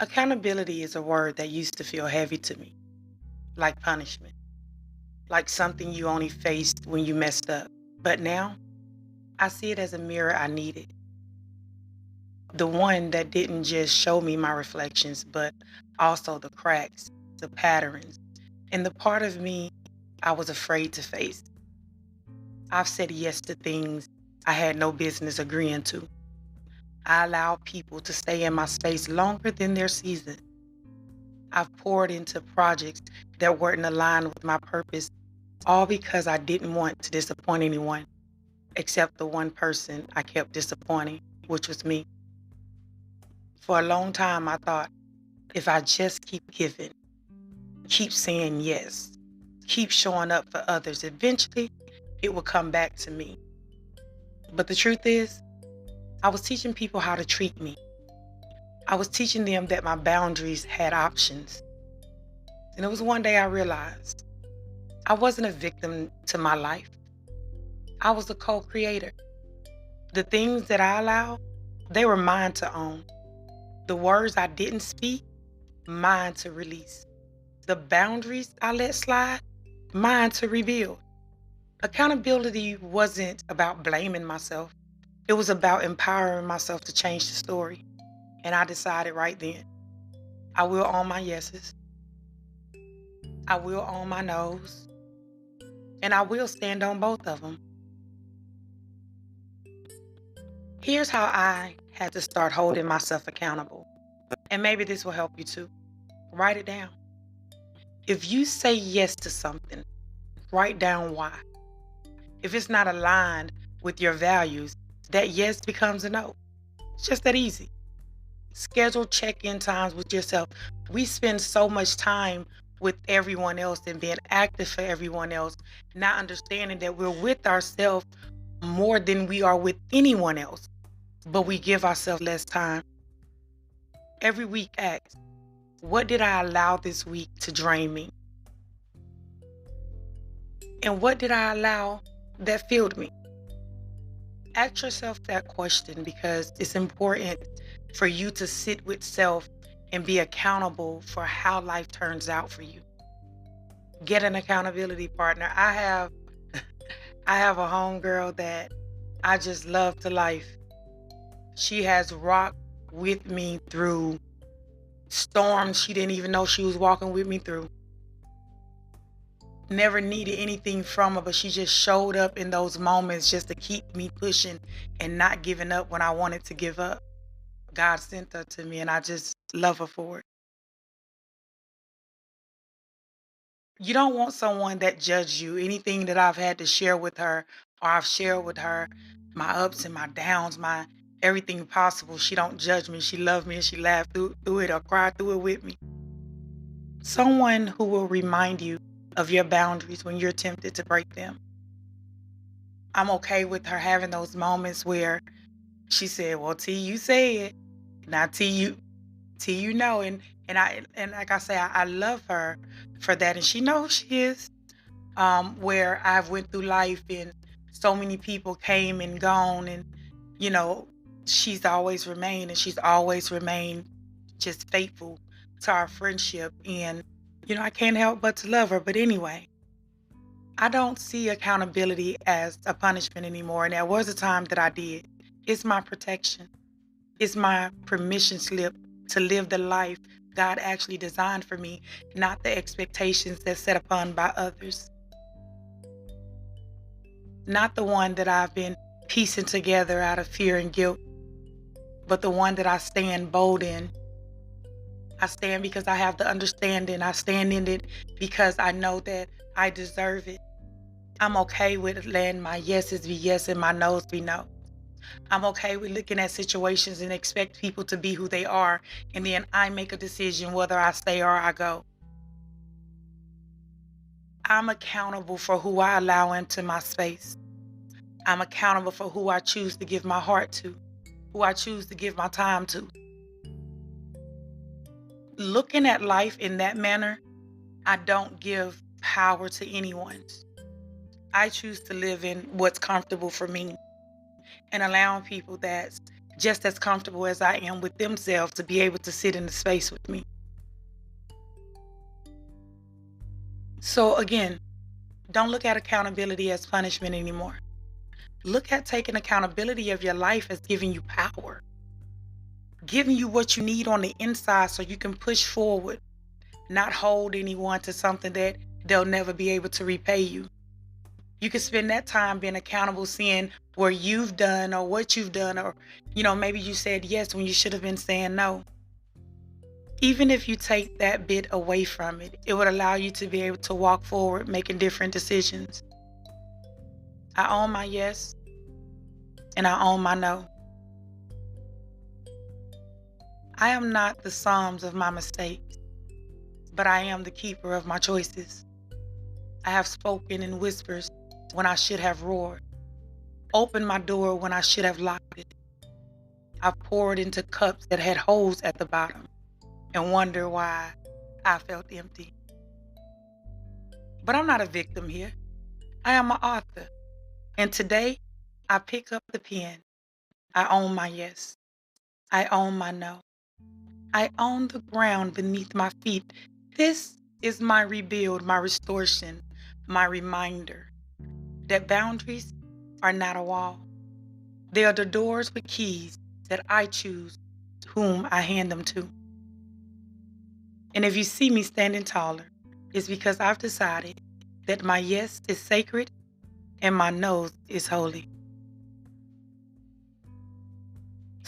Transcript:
Accountability is a word that used to feel heavy to me, like punishment, like something you only faced when you messed up. But now, I see it as a mirror I needed. The one that didn't just show me my reflections, but also the cracks, the patterns, and the part of me I was afraid to face. I've said yes to things I had no business agreeing to. I allowed people to stay in my space longer than their season. I've poured into projects that weren't aligned with my purpose, all because I didn't want to disappoint anyone except the one person I kept disappointing, which was me. For a long time, I thought if I just keep giving, keep saying yes, keep showing up for others, eventually it will come back to me. But the truth is, I was teaching people how to treat me. I was teaching them that my boundaries had options. And it was one day I realized I wasn't a victim to my life. I was a co creator. The things that I allowed, they were mine to own. The words I didn't speak, mine to release. The boundaries I let slide, mine to rebuild. Accountability wasn't about blaming myself, it was about empowering myself to change the story. And I decided right then I will own my yeses, I will own my no's, and I will stand on both of them. Here's how I had to start holding myself accountable. And maybe this will help you too. Write it down. If you say yes to something, write down why. If it's not aligned with your values, that yes becomes a no. It's just that easy. Schedule check in times with yourself. We spend so much time with everyone else and being active for everyone else, not understanding that we're with ourselves more than we are with anyone else, but we give ourselves less time. Every week, ask, what did I allow this week to drain me? And what did I allow that filled me? Ask yourself that question because it's important for you to sit with self and be accountable for how life turns out for you. Get an accountability partner. I have a homegirl that I just love to life. She has rocked with me through storms she didn't even know she was walking with me through. Never needed anything from her, but she just showed up in those moments just to keep me pushing and not giving up when I wanted to give up. God sent her to me and I just love her for it. You don't want someone that judges you. Anything that I've had to share with her or I've shared with her, my ups and my downs, my everything possible, she don't judge me. She loves me and she laughed through it or cried through it with me. Someone who will remind you of your boundaries when you're tempted to break them. I'm okay with her having those moments where she said, "Well, T, you say it. Now, T, you know." And like I say, I love her for that, and she knows she is. Where I've went through life, and so many people came and gone, and you know, she's always remained, and she's always remained just faithful to our friendship. And I can't help but to love her. But anyway, I don't see accountability as a punishment anymore. And there was a time that I did. It's my protection. It's my permission slip to live the life God actually designed for me, not the expectations that's set upon by others. Not the one that I've been piecing together out of fear and guilt, but the one that I stand bold in. I stand because I have the understanding. I stand in it because I know that I deserve it. I'm okay with letting my yeses be yes and my no's be no. I'm okay with looking at situations and expect people to be who they are, and then I make a decision whether I stay or I go. I'm accountable for who I allow into my space. I'm accountable for who I choose to give my heart to, who I choose to give my time to. Looking at life in that manner, I don't give power to anyone. I choose to live in what's comfortable for me and allowing people just as comfortable as I am with themselves to be able to sit in the space with me. So again, don't look at accountability as punishment anymore. Look at taking accountability of your life as giving you power, giving you what you need on the inside so you can push forward, not hold anyone to something that they'll never be able to repay you. You can spend that time being accountable, seeing where you've done or what you've done, or, maybe you said yes when you should have been saying no. Even if you take that bit away from it, it would allow you to be able to walk forward making different decisions. I own my yes and I own my no. I am not the sums of my mistakes, but I am the keeper of my choices. I have spoken in whispers when I should have roared, opened my door when I should have locked it. I've poured into cups that had holes at the bottom and wonder why I felt empty. But I'm not a victim here. I am an author. And today, I pick up the pen. I own my yes. I own my no. I own the ground beneath my feet. This is my rebuild, my restoration, my reminder that boundaries are not a wall. They are the doors with keys that I choose whom I hand them to. And if you see me standing taller, it's because I've decided that my yes is sacred and my no is holy.